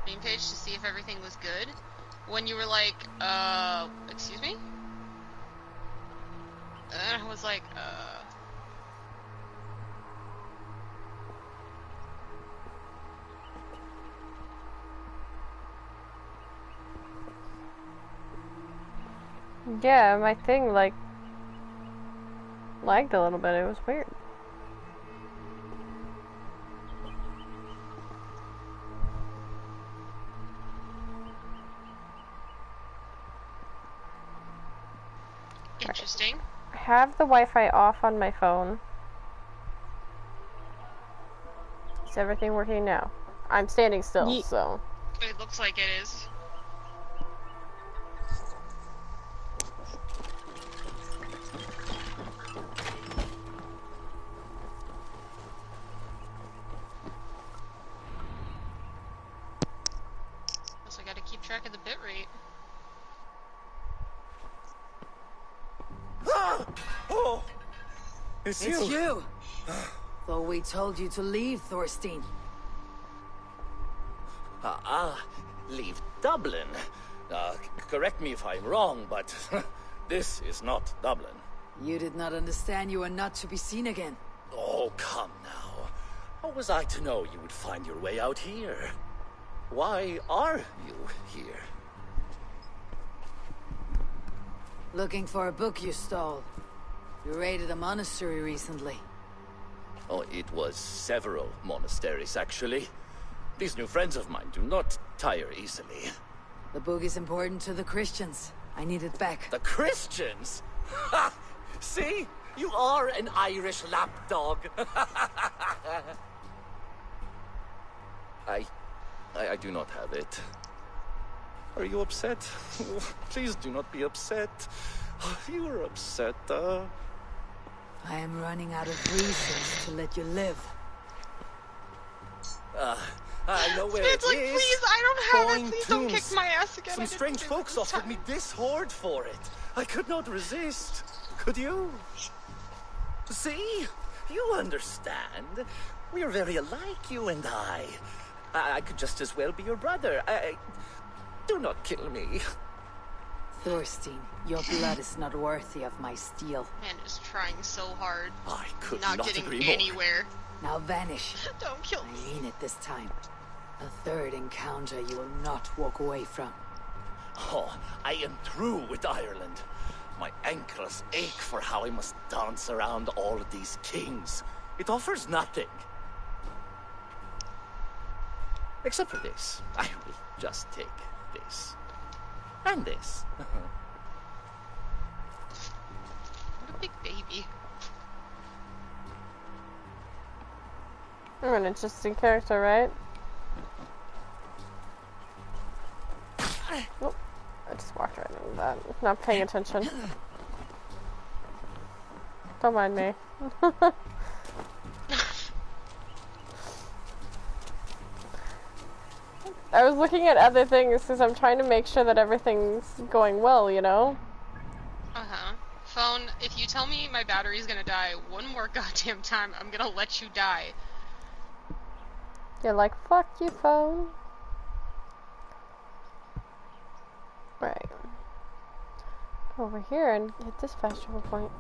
Steam page to see if everything was good. When you were like, excuse me? And I was like, Yeah, my thing, like, lagged a little bit. It was weird. interesting. I have the Wi-Fi off on my phone. Is everything working now? I'm standing still, so... It looks like it is. I gotta keep track of the bitrate. Oh! It's you! Though we told you to leave, Thorstein. Leave Dublin. Correct me if I'm wrong, but this is not Dublin. You did not understand you are not to be seen again. Oh, come now. How was I to know you would find your way out here? Why are you here? Looking for a book you stole. You raided a monastery recently. Oh, it was several monasteries, actually. These new friends of mine do not tire easily. The book is important to the Christians. I need it back. The Christians? Ha! See? You are an Irish lapdog. I do not have it. Are you upset? Please do not be upset. You are upset, I am running out of reasons to let you live. I know where It's it like, is. please, I don't have Going it. Please don't kick tombs. my ass again. Some strange folks offered me this hoard for it. I could not resist. Could you? See? You understand. We are very alike, you and I. I could just as well be your brother. Do not kill me. Thorstein, your blood is not worthy of my steel. Man is trying so hard. I could not not getting agree more. anywhere. Now vanish. Don't kill me. I mean it this time. A third encounter you will not walk away from. Oh, I am through with Ireland. My ankles ache for how I must dance around all of these kings. It offers nothing. Except for this. I will just take this. And this. What a big baby. I'm an interesting character, right? Oh, I just walked right into that. Not paying attention. Don't mind me. I was looking at other things because I'm trying to make sure that everything's going well, you know? Uh-huh. Phone, if you tell me my battery's gonna die one more goddamn time, I'm gonna let you die. You're like, fuck you, phone. Right. Go over here and hit this fast travel point.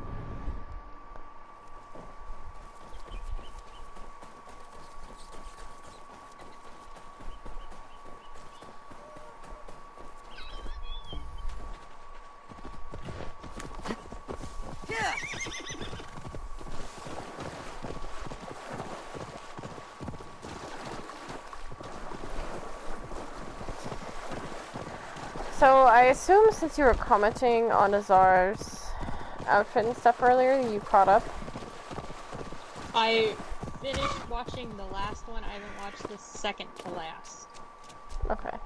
So, I assume since you were commenting on Azar's outfit and stuff earlier, you caught up? I finished watching the last one. I haven't watched the second to last. Okay.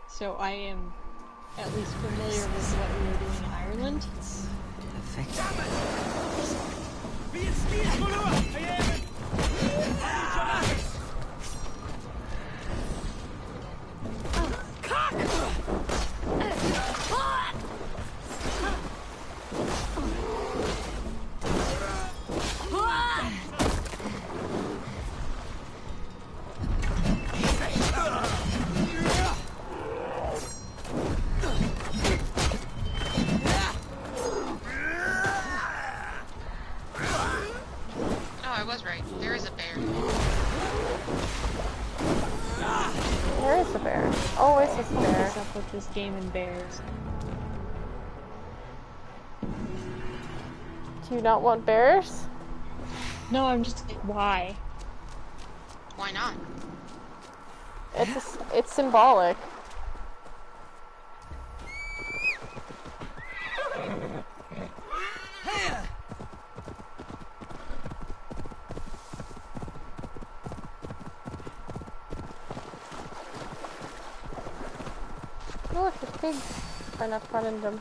So I am at least familiar with what we were doing in Ireland. a bear. Always a What bear. is up with this game and bears? Do you not want bears? No, I'm just like, why? Why not? It's symbolic. Oh, look, there's pigs. Try not to run into them.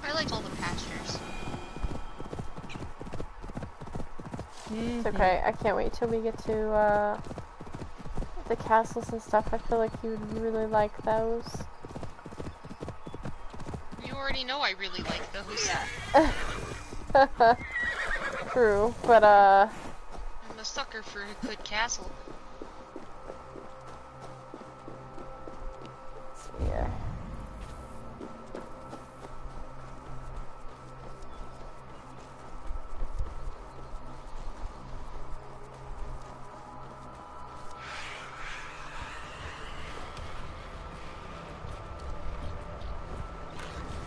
I liked all the pastures. It's okay. I can't wait till we get to the castles and stuff. I feel like you would really like those. You already know I really like those. True, but I'm a sucker for a good castle. yeah.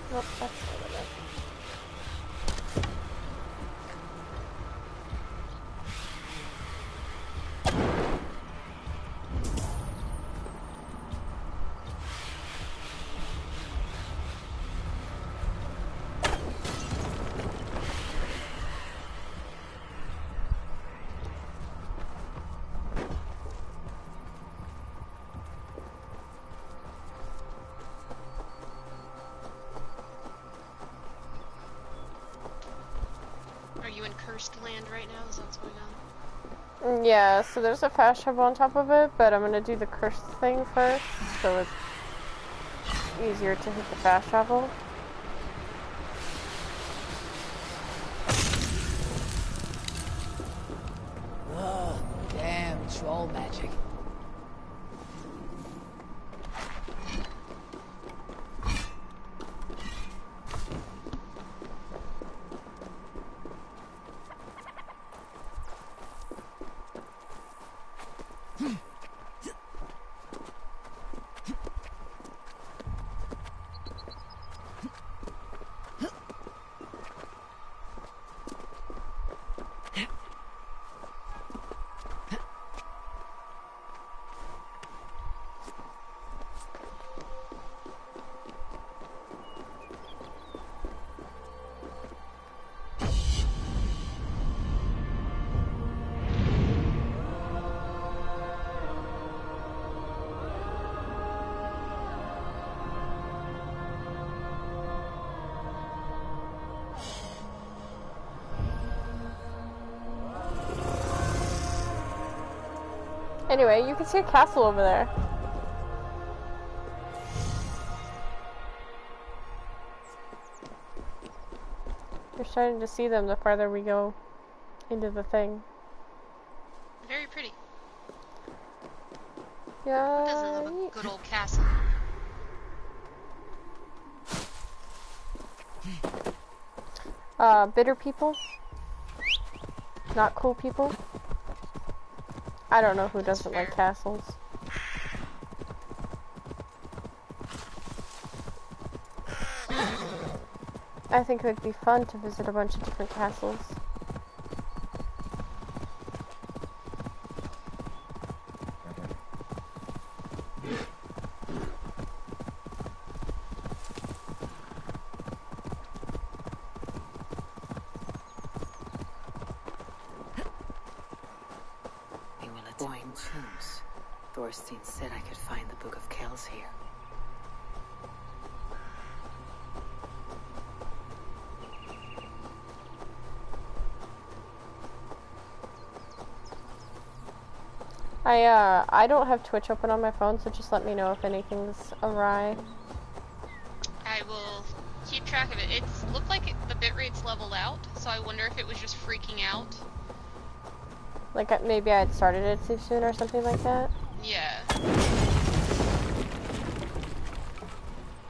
Nope, that's not it. Are you in cursed land right now? Is that what's going on? Yeah, so there's a fast travel on top of it, but I'm gonna do the cursed thing first, so it's easier to hit the fast travel. Oh, damn troll magic. Anyway, you can see a castle over there. You're starting to see them the farther we go into the thing. Very pretty. Yeah. This is a good old castle. Bitter people. Not cool people. I don't know who That's doesn't fair. like castles. I think it would be fun to visit a bunch of different castles. Boyne tombs. Thorstein said I could find the Book of Kells here. I don't have Twitch open on my phone, so just let me know if anything's awry. I will keep track of it. It's looked like the bitrate's leveled out, so I wonder if it was just freaking out. Like, maybe I had started it too soon or something like that? Yeah.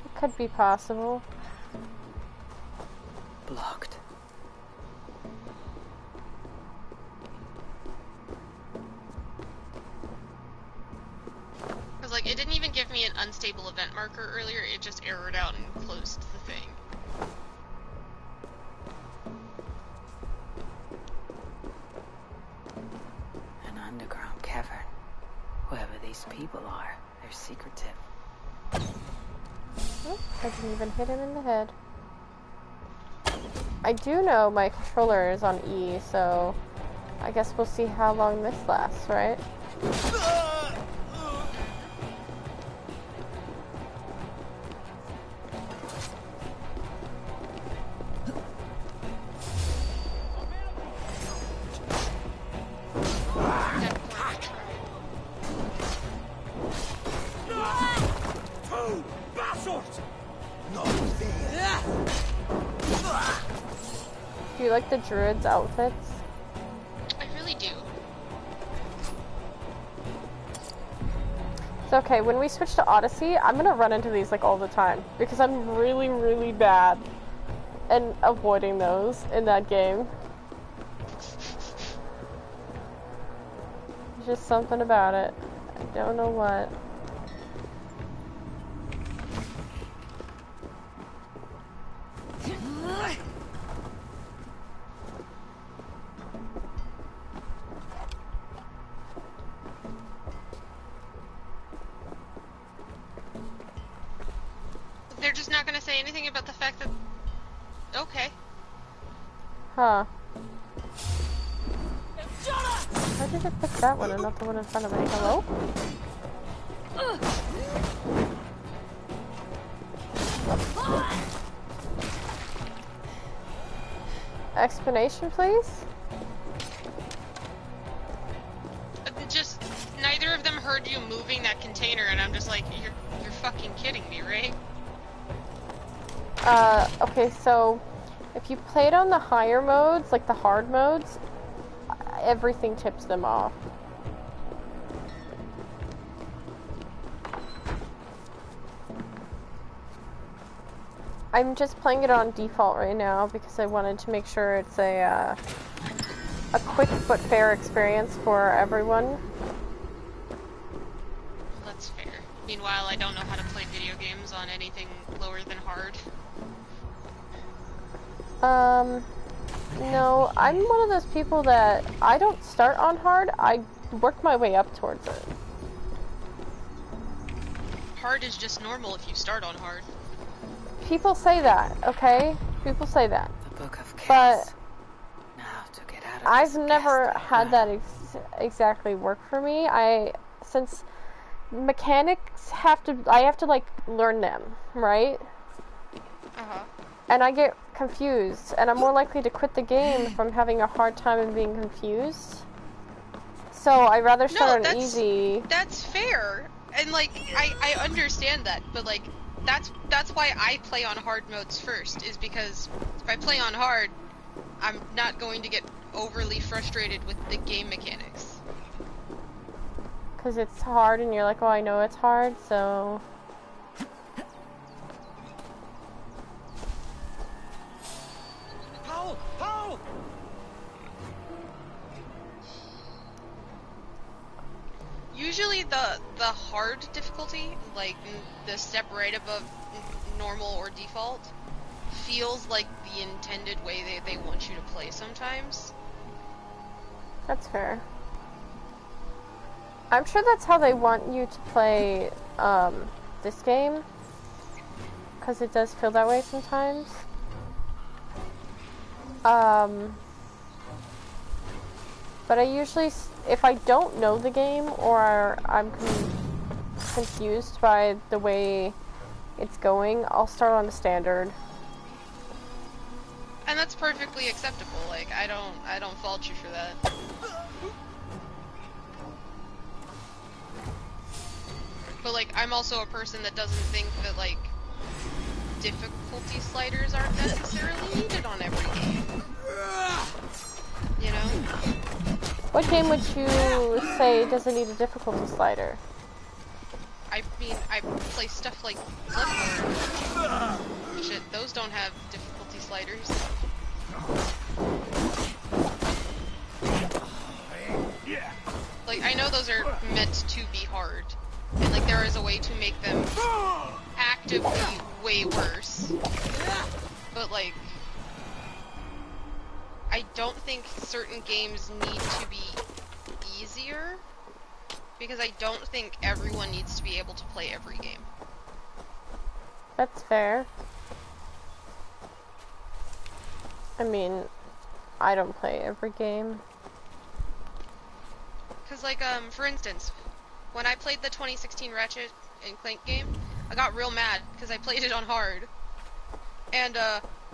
It could be possible. Blocked. Because, like, it didn't even give me an unstable event marker earlier, it just errored out and closed the thing. An underground cavern. Whoever these people are, they're secretive. Oh, I didn't even hit him in the head. I do know my controller is on E, so I guess we'll see how long this lasts, right? Do you like the druids' outfits? I really do. It's okay, when we switch to Odyssey, I'm gonna run into these like all the time because I'm really, really bad at avoiding those in that game. There's just something about it. I don't know what. They're just not gonna say anything about the fact that... Okay. Huh. Why did it pick that one and not the one in front of me? Hello? Explanation, please? Just, neither of them heard you moving that container, and I'm just like, you're fucking kidding me, right? Okay, so if you played on the higher modes, like the hard modes, everything tips them off. I'm just playing it on default right now because I wanted to make sure it's a quick but fair experience for everyone. Well, that's fair. Meanwhile, I don't know how to play video games on anything lower than hard. No, I'm one of those people that I don't start on hard, I work my way up towards it. Hard is just normal if you start on hard. People say that, okay? People say that. The Book of Chaos. But Now to get out of I've this never ghastly had that world. exactly work for me. Since mechanics I have to like learn them, right? Uh-huh. And I get confused, and I'm more likely to quit the game from having a hard time and being confused. So I'd rather start on easy. That's fair. And like, I understand that, but like, that's why I play on hard modes first, is because if I play on hard, I'm not going to get overly frustrated with the game mechanics. Because it's hard, and you're like, oh, I know it's hard, so... Paul! Paul! Usually the hard difficulty, like the step right above normal or default, feels like the intended way they want you to play sometimes. That's fair. I'm sure that's how they want you to play, this game. Because it does feel that way sometimes. But I usually, if I don't know the game, or I'm confused by the way it's going, I'll start on the standard. And that's perfectly acceptable. Like, I don't fault you for that. But, like, I'm also a person that doesn't think that, like, difficulty sliders aren't necessarily needed on every game. You know? What game would you say doesn't need a difficulty slider? I mean, I play stuff like Bloodborne. Shit, those don't have difficulty sliders. Like, I know those are meant to be hard. And, like, there is a way to make them actively way worse. But, like, I don't think certain games need to be easier. Because I don't think everyone needs to be able to play every game. That's fair. I mean, I don't play every game. Because, like, for instance, when I played the 2016 Ratchet and Clank game, I got real mad because I played it on hard. And,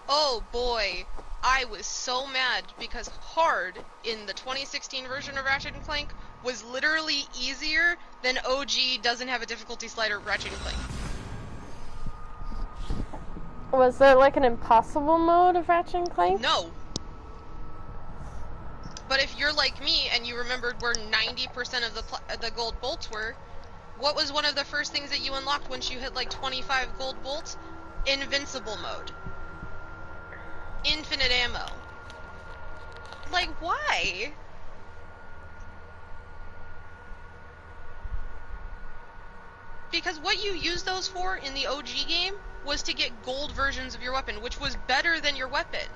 oh boy, I was so mad because hard in the 2016 version of Ratchet and Clank was literally easier than OG doesn't have a difficulty slider Ratchet and Clank. Was there like an impossible mode of Ratchet and Clank? No. But if you're like me and you remembered where 90% of the gold bolts were, what was one of the first things that you unlocked once you hit like 25 gold bolts? Invincible mode. Infinite ammo. Like, why? Because what you used those for in the OG game was to get gold versions of your weapon, which was better than your weapon.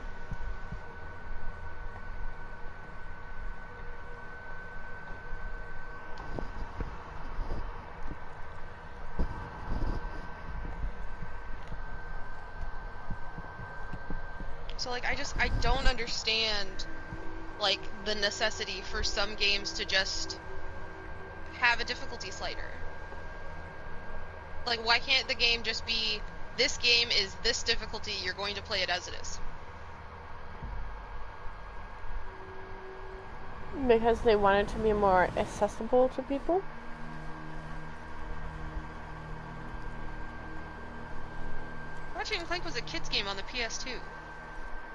So, like, I don't understand, like, the necessity for some games to just have a difficulty slider. Like, why can't the game just be, this game is this difficulty, you're going to play it as it is? Because they want it to be more accessible to people? Ratchet and Clank was a kid's game on the PS2.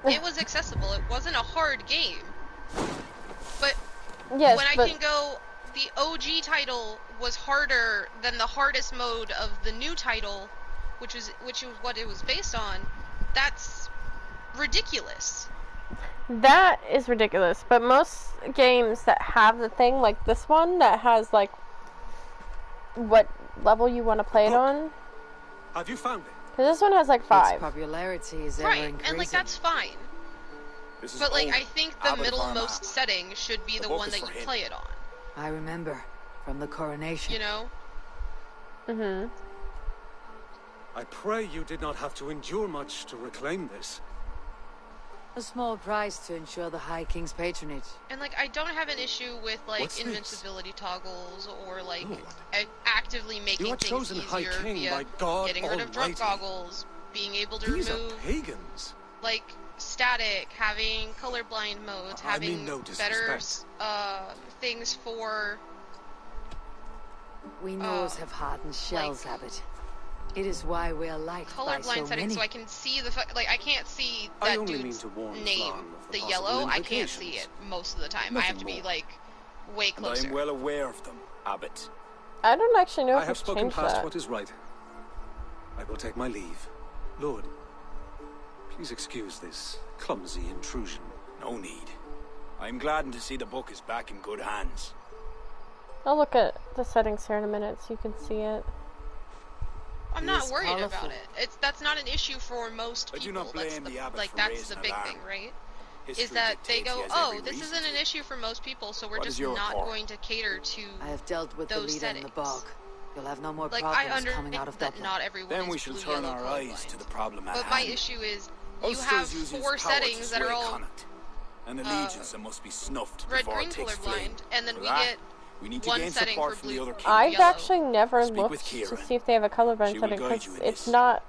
It was accessible. It wasn't a hard game. But yes, when I can go, the OG title was harder than the hardest mode of the new title, which was what it was based on, that's ridiculous. That is ridiculous, but most games that have the thing, like this one, that has, like, what level you want to play it on. Have you found it? Because this one has, like, 5. Its popularity is ever Right, increasing. and, like, that's fine. But, like, I think the middlemost setting should be the one that you play it on. I remember, from the coronation. You know? Mm-hmm. I pray you did not have to endure much to reclaim this. A small price to ensure the High King's patronage. And, like, I don't have an issue with, like, What's invincibility toggles or, like, actively making You are things chosen High easier King via by God getting rid of drop Almighty. goggles, being able to These are remove, pagans. like, static, having colorblind modes, I mean having no better, disrespect. things for... We Norse have hardened shells, like, Abbot. It is why we are liked by so colorblind settings, many. so I can see the like I can't see I that only mean dude's to warn name, Flan of the the yellow. possible I can't see it implications. most of the time. I Nothing have to be more. like way And I closer. am well aware of them, Abbot. I don't actually know I if have it's spoken changed past that. what is right. I will take my leave. Lord, please excuse this clumsy intrusion. No need. I am glad to see the book is back in good hands. I'll look at the settings here in a minute so you can see it. I'm He not is worried colorful. about it. That's not an issue for most I people. do not That's blame the abbot like for that's raising the big alarm. thing, right? History Is that they dictates he go, has oh, every this reason isn't an to. issue for most people, so we're What is just your not report? going to cater to. I have dealt with the those leader in the settings. bog. You'll have no more Like I problems coming out understand of that Dublin. not everyone Then is we shall blue, turn yellow, our eyes colorblind. to the problem at But hand. my issue is you Ulster's have using 4 his power to settings that are sway all Connaught, and allegiance that must be snuffed red, before green, it takes flame. colorblind, and then For we that, get we need to one gain setting support for from the blue. other kings. I've yellow. actually never Speak looked with to Kieran. see if they have a colorblind She will setting guide because you in it's this. not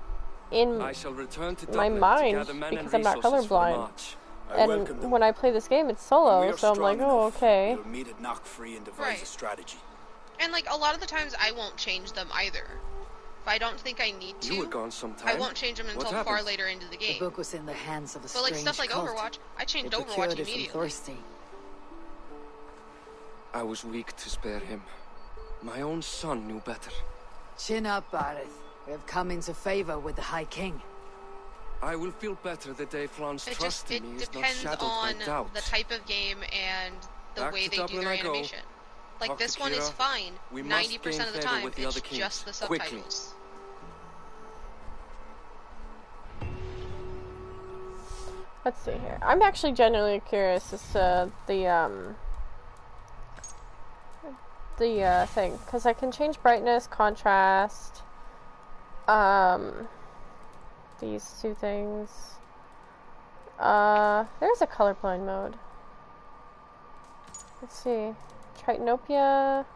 in I shall return to my Dublin mind to gather men and because I'm not resources for the colorblind. march. I welcome And them. when I play this game, it's When we solo, are so I'm like, strong oh, enough, okay. We'll meet at Knock Free and devise Right. a strategy. And like a lot of the times I won't change them either. If I don't think I need to, You were gone sometime. I won't change them until far later into the The game. book was in the hands of a But like strange stuff like cult. Overwatch, I changed They Overwatch procured it from immediately. Thorstein. I was weak to spare him. My own son knew better. Chin up, Barith. We have come into favor with the High King. I will feel better the day Fran's trust in me is not depends shadowed on by doubt. the type of game and the Back way to they do Dublin their I go. animation. Like Talk this to one is Kira. fine. We must 90% gain of the favor time, with the it's other kings. just the Quickly. subtitles. Let's see here. I'm actually genuinely curious as to the thing, because I can change brightness, contrast, these two things. There's a colorblind mode. Let's see. Tritanopia,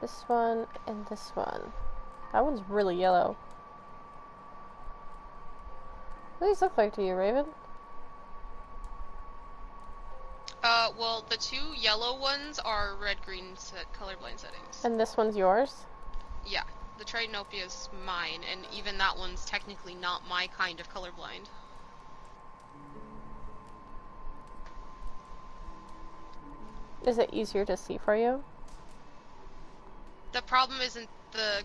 this one, and this one. That one's really yellow. What do these look like to you, Raven? Well, the two yellow ones are red-green colorblind settings. And this one's yours? Yeah, the Tritanopia is mine, and even that one's technically not my kind of colorblind. Is it easier to see for you? The problem isn't the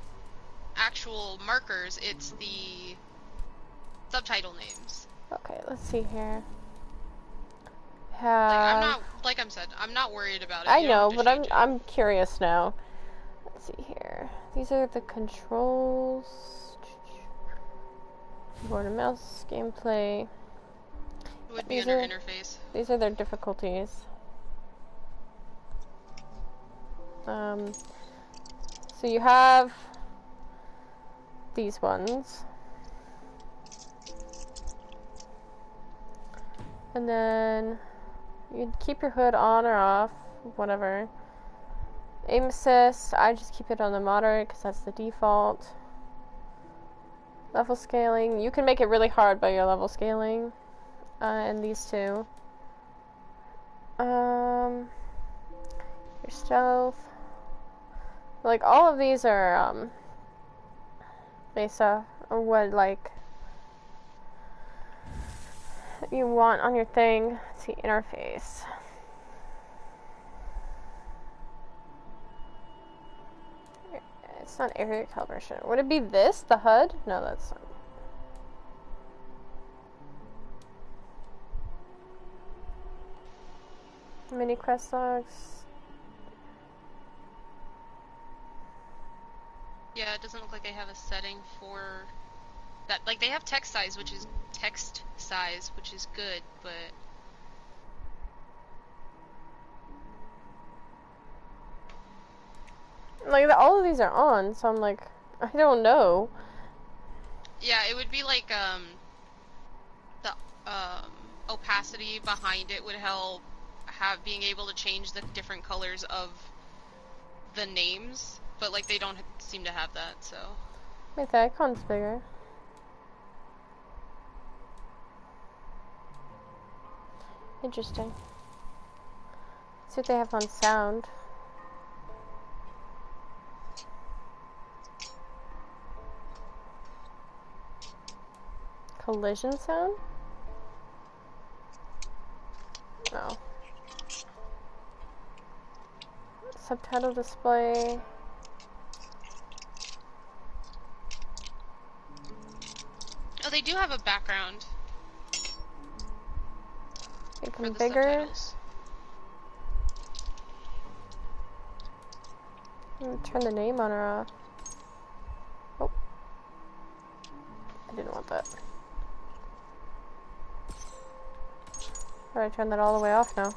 actual markers, it's the subtitle names. Okay, let's see here. Like I'm said, I'm not worried about it. I You don't know, have to but change it. I'm curious now. Let's see here. These are the controls. Keyboard and mouse, gameplay. It would be These under are- interface. These are their difficulties. So you have these ones. And then you keep your hood on or off, whatever. Aim assist, I just keep it on the moderate because that's the default. Level scaling, you can make it really hard by your level scaling. And these two. Your stealth. Like, all of these are, based off of what, like, you want on your thing. Let's see, interface. It's not area calibration. Would it be this, the HUD? No, that's not. Mini quest logs. Yeah, it doesn't look like they have a setting for that. Like, they have text size, which is good, but Like, all of these are on, so I'm like, I don't know. yeah, it would be like the opacity behind it would help being able to change the different colors of the names, but like they don't seem to have that, so. Wait, the icon's bigger. Interesting. See what they have on sound. Collision sound? Oh. Subtitle display. Oh, they do have a background Make for them the bigger. subtitles. Turn the name on or off. Oh. I didn't want that. Or I turn that all the way off now.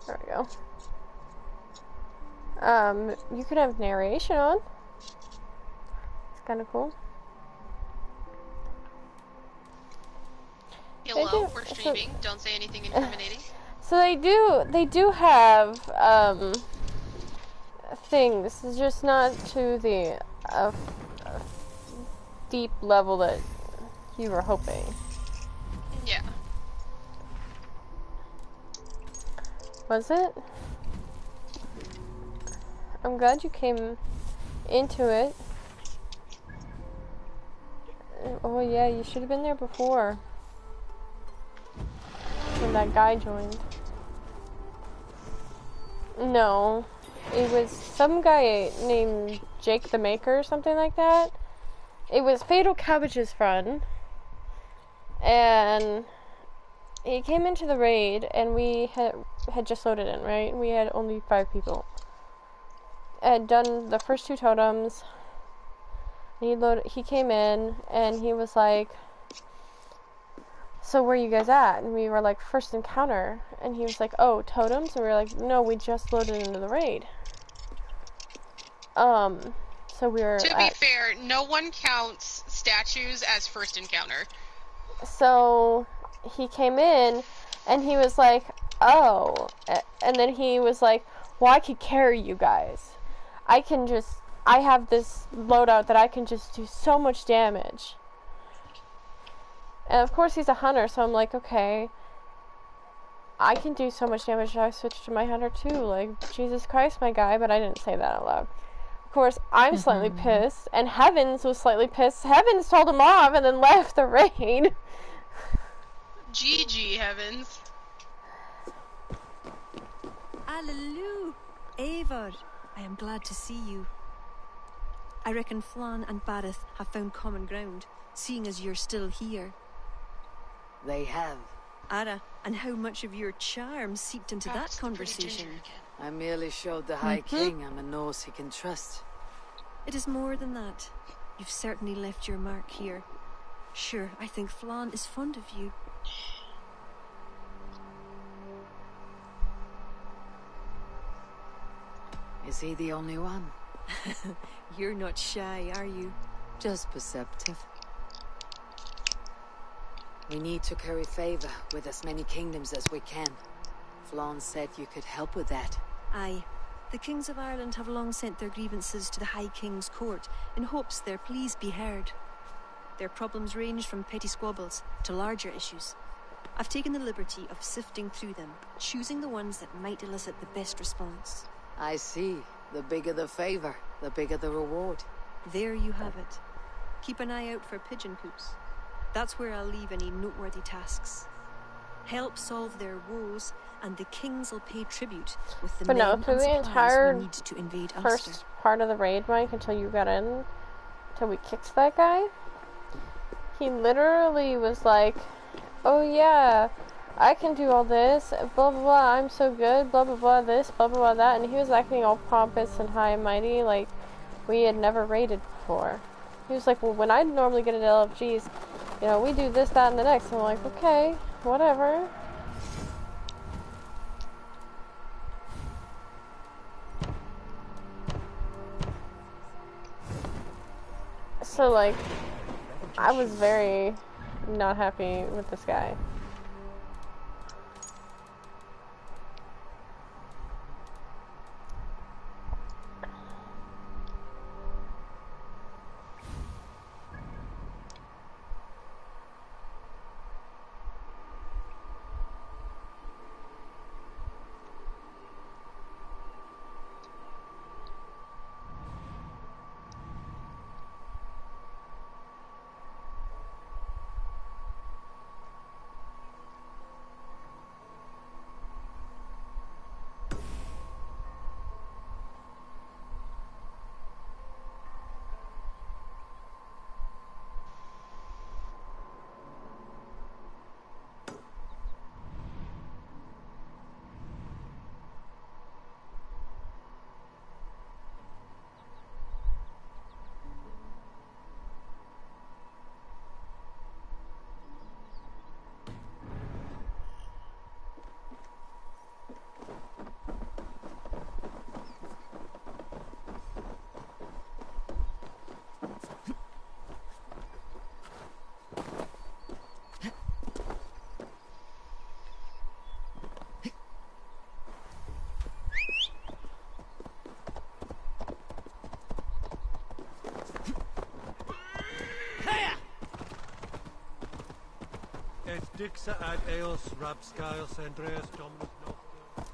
There we go. You could have narration on. It's kind of cool. Hello, do- we're so- streaming. Don't say anything incriminating. So they do have, things. It's just not to the, deep level that you were hoping. Yeah. Was it? I'm glad you came into it. Oh yeah, you should have been there before. When that guy joined. No. It was some guy named Jake the Maker or something like that. It was Fatal Cabbage's friend. And he came into the raid and we had just loaded in, right? We had only 5 people. I had done the first 2 totems. He came in and he was like, so where are you guys at? And we were like, first encounter. And he was like, oh, totems? And we were like, no, we just loaded into the raid. So we were To be fair, no one counts statues as first encounter. So he came in and he was like, oh. And then he was like, well, I could carry you guys. I have this loadout that I can just do so much damage. And of course he's a hunter, so I'm like, okay, I can do so much damage, I switched to my hunter too. Like, Jesus Christ, my guy, but I didn't say that out loud. Of course, I'm slightly pissed, and Heavens was slightly pissed. Heavens told him off and then left the raid. GG, Heavens. Alleluia, Eivor, I am glad to see you. I reckon Flann and Bareth have found common ground, seeing as you're still here. They have. Ara, and how much of your charm seeped into that conversation? I merely showed the High King I'm a nose he can trust. It is more than that. You've certainly left your mark here. Sure, I think Flann is fond of you. Is he the only one? You're not shy, are you? Just perceptive. We need to curry favor with as many kingdoms as we can. Flann said you could help with that. Aye. The kings of Ireland have long sent their grievances to the High King's court in hopes their pleas be heard. Their problems range from petty squabbles to larger issues. I've taken the liberty of sifting through them, choosing the ones that might elicit the best response. I see. The bigger the favor, the bigger the reward. There you have it. Keep an eye out for pigeon coops. That's where I'll leave any noteworthy tasks. Help solve their woes, and the kings will pay tribute with the men and supplies we need to invade Ulster. First part of the raid, Mike, until you got in, until we kicked that guy, he literally was like, oh yeah, I can do all this, blah blah blah, I'm so good, blah blah blah this, blah blah blah that, and he was acting all pompous and high and mighty like we had never raided before. He was like, well, when I normally get an LFGs, you know, we do this, that, and the next. And I'm like, okay, whatever. So, like, I was very not happy with this guy. Dixa ad eos rabscaios Andreas Dominus Nocte.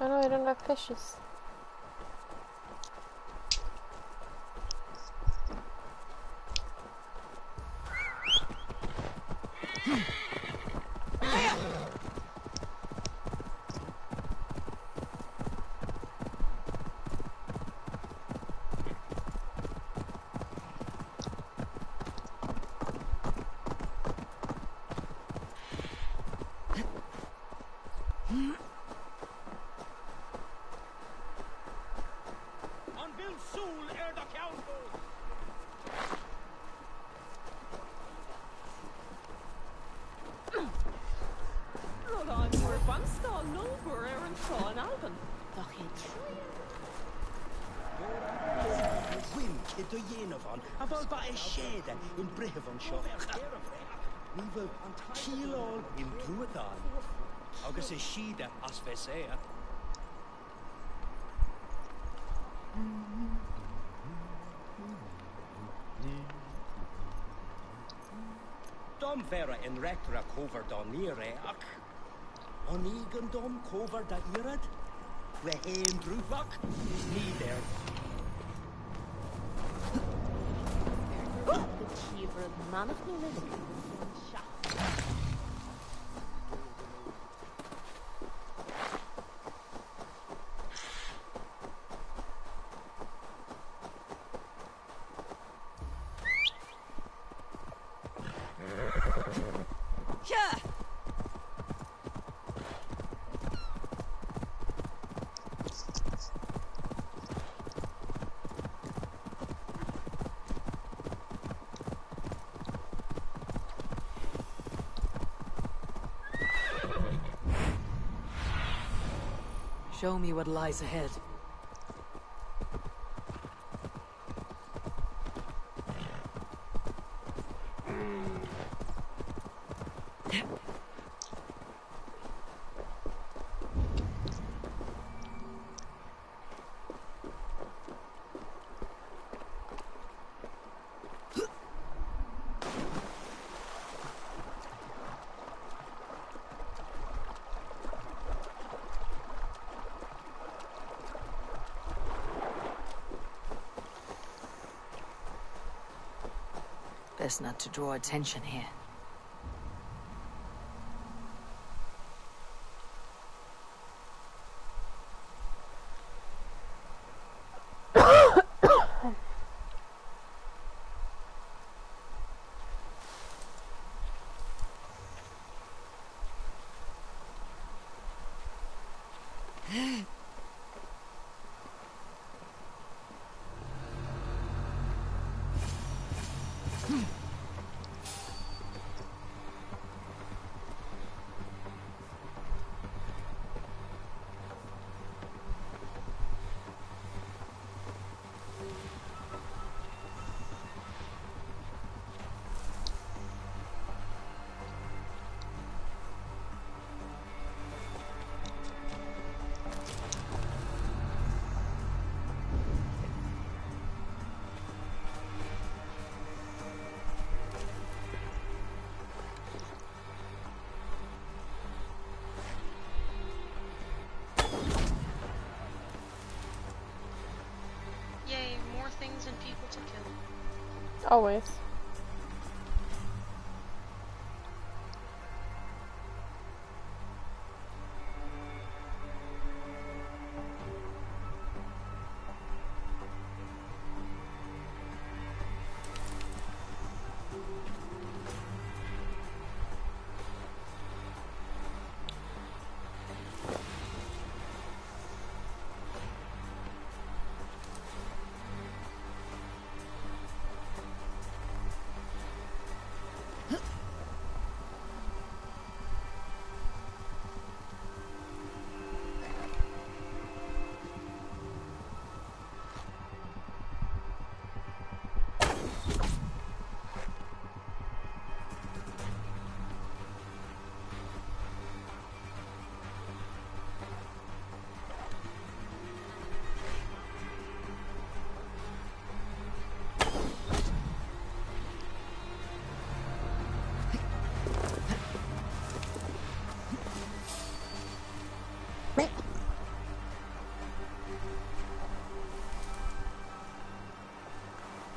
Oh no, I don't have fishes. in brehon seo. Ní bhfuil cíál in túadáin, agus is siad as bheith é. Dom vera in rector a cover da near ach. Onigan dom cover da irad. We heen drúfach. Ní there. Show me what lies ahead. Best not to draw attention here. things and people to kill. Always.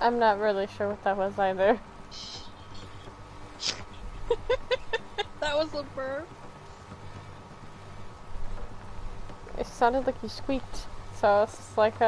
I'm not really sure what that was either. That was a burp. It sounded like you squeaked. So it's just like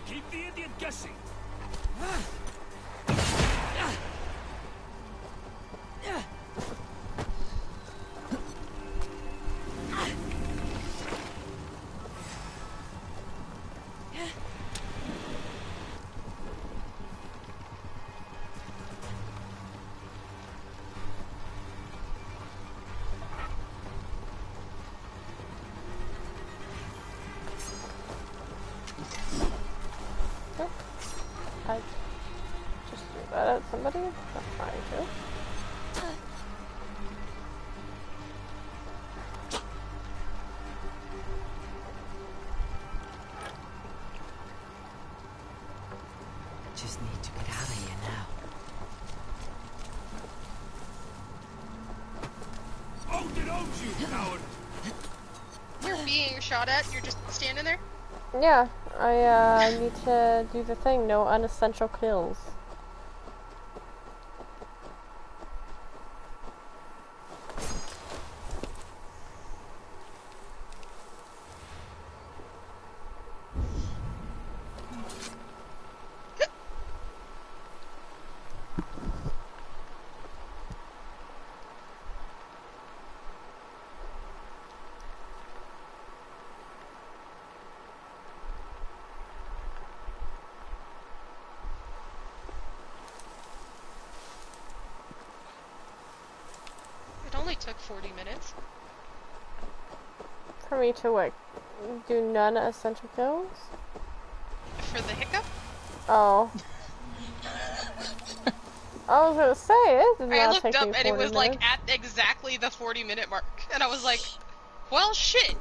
Keep the idiot guessing. I just threw that at somebody. That's fine too. Just need to get out of here now. Hold it, hold you, coward! You're being shot at, you're just standing there? Yeah, I need to do the thing. No unessential kills. It only took 40 minutes. For me to what? Do non-essential kills? For the hiccup? Oh. I was gonna say, it did I not looked take up me and it 40 was like minutes. at exactly the 40-minute mark. And I was like, well, shit!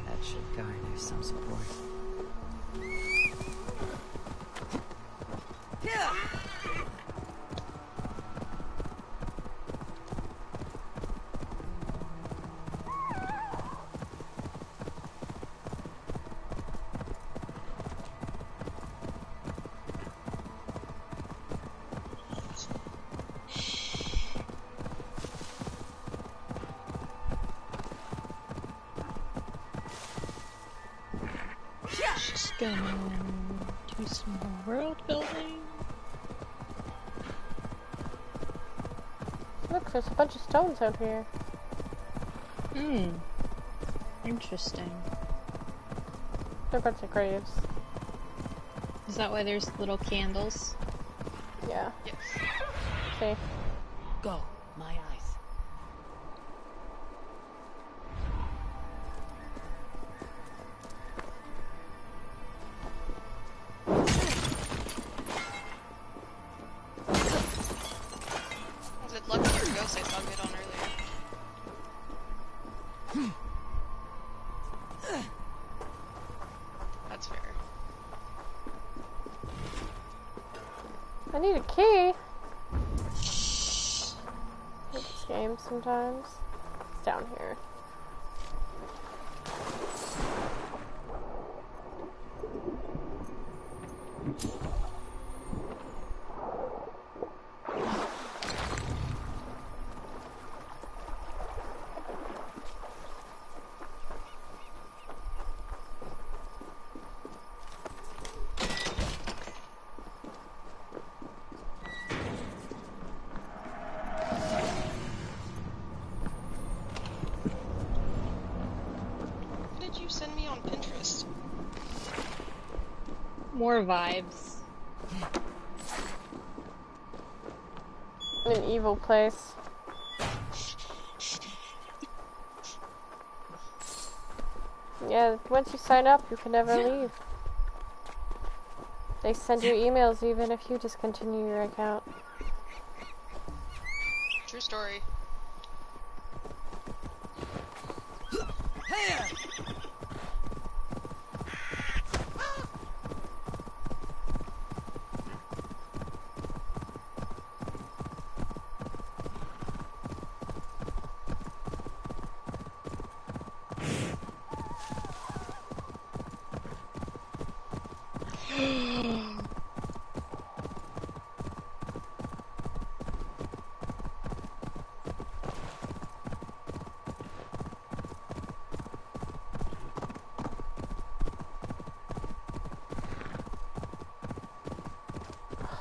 That should garner some support. Just gonna do some more world building. Look, there's a bunch of stones out here. Hmm. Interesting. They're a bunch of graves. Is that why there's little candles? Yeah. Yes. See? Go, my eyes. Was it Lucky or Ghost I saw get on earlier? That's fair. I need a key. I hate this game sometimes. It's down here. What did you send me on Pinterest? More vibes. An evil place. Yeah, once you sign up, you can never leave. They send you emails even if you discontinue your account. True story.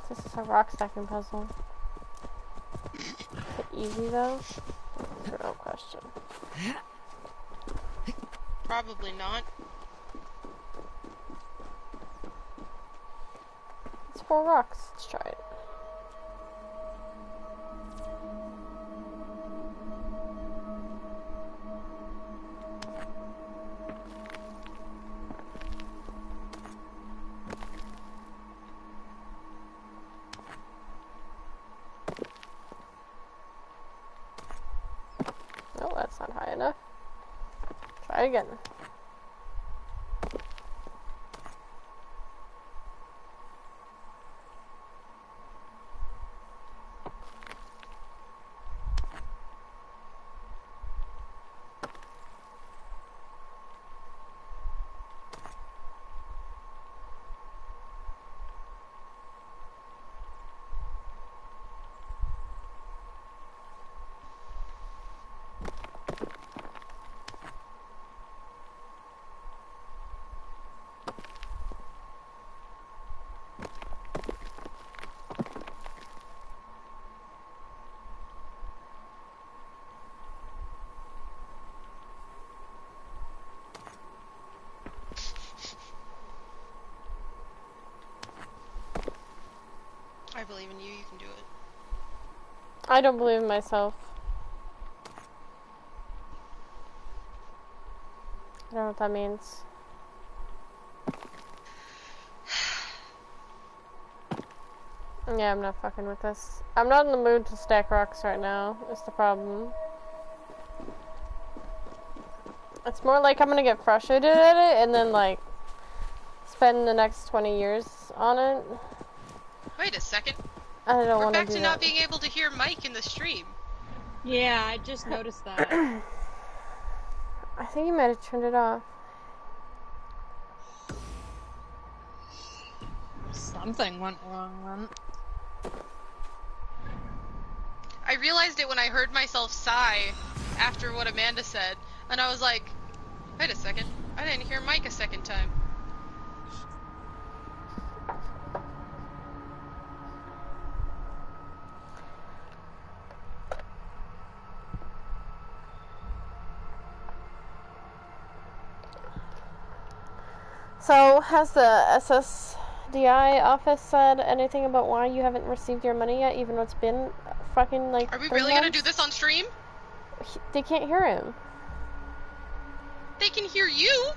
This is a rock stacking puzzle. Is it easy though? That's a real question. Probably not. It's 4 rocks. Let's try it. Oh, that's not high enough. Try again. I believe in you, you can do it. I don't believe in myself. I don't know what that means. Yeah, I'm not fucking with this. I'm not in the mood to stack rocks right now, is the problem. It's more like I'm gonna get frustrated at it and then, like, spend the next 20 years on it. Wait a second. I don't We're want to back do to that. not being able to hear Mike in the stream. Yeah, I just noticed that. I think you might have turned it off. Something went wrong then. I realized it when I heard myself sigh after what Amanda said, and I was like, wait a second, I didn't hear Mike a second time. So, has the SSDI office said anything about why you haven't received your money yet, even though it's been fucking like Are we 3 really gonna months? do this on stream? They can't hear him. They can hear you!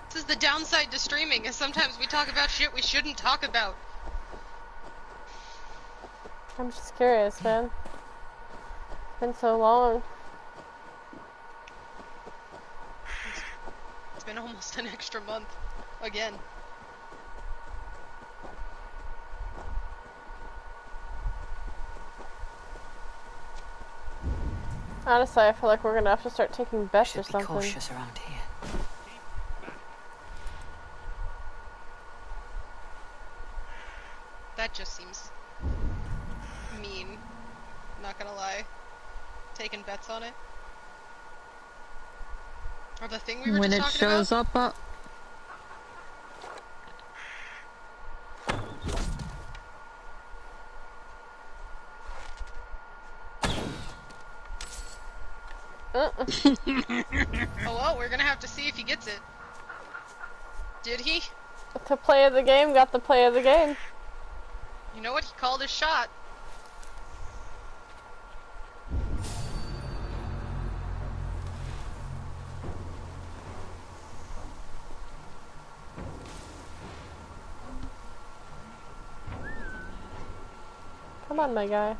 This is the downside to streaming, is sometimes we talk about shit we shouldn't talk about. I'm just curious, man. It's been so long. It's been almost an extra month. Again. Honestly, I feel like we're gonna have to start taking bets or Should be something. cautious around here. That just seems mean. Not gonna lie. Taking bets on it. Or the thing we were When just it talking shows about? up, Oh well, we're gonna have to see if he gets it. Did he? The play of the game got the play of the game. You know what? He called his shot. Come on, my guy.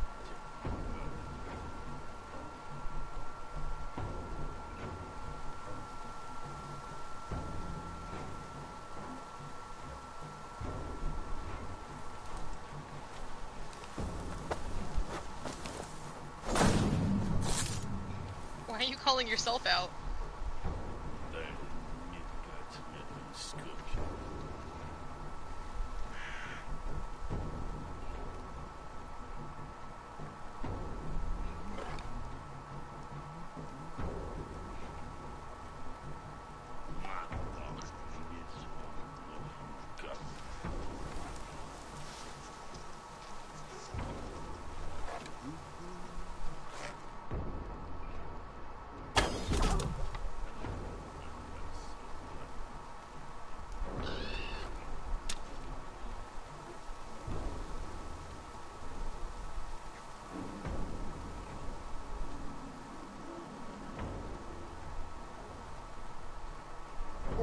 Why are you calling yourself out?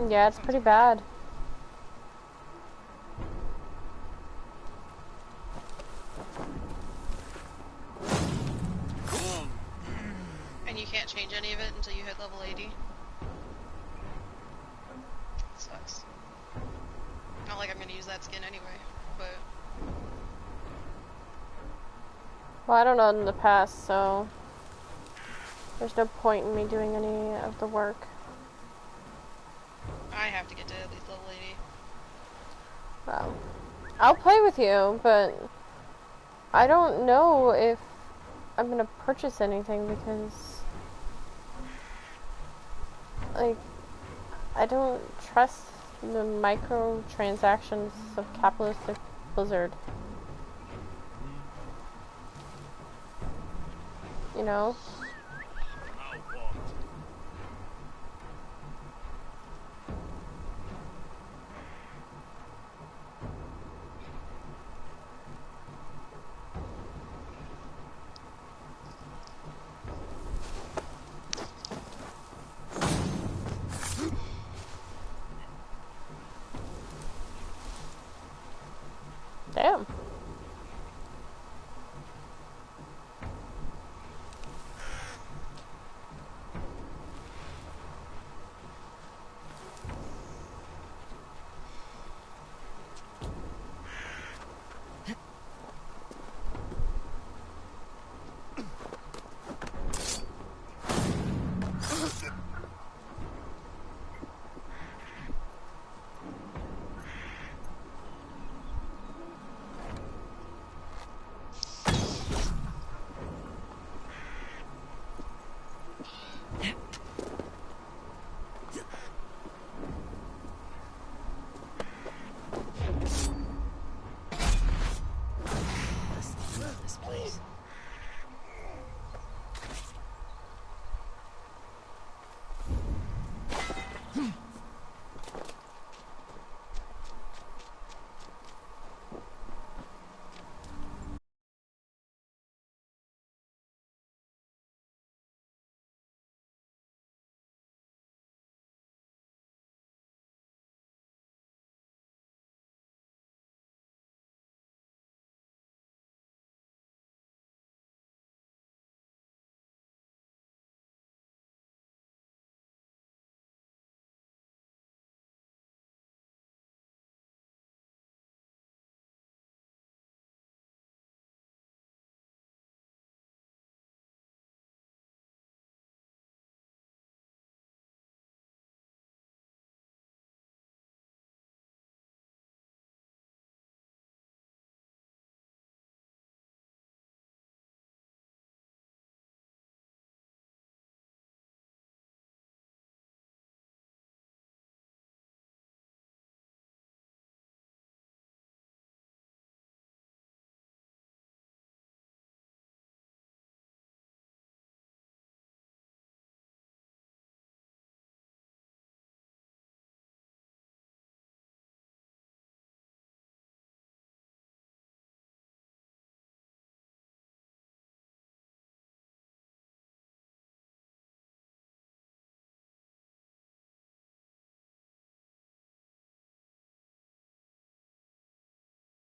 Yeah, it's pretty bad. And you can't change any of it until you hit level 80. Sucks. Not like I'm gonna use that skin anyway, but... Well, I don't know in the past, so there's no point in me doing any of the work. I have to get to at least level 80. Well, I'll play with you, but I don't know if I'm gonna purchase anything because, like, I don't trust the microtransactions of capitalistic Blizzard. You know? Damn.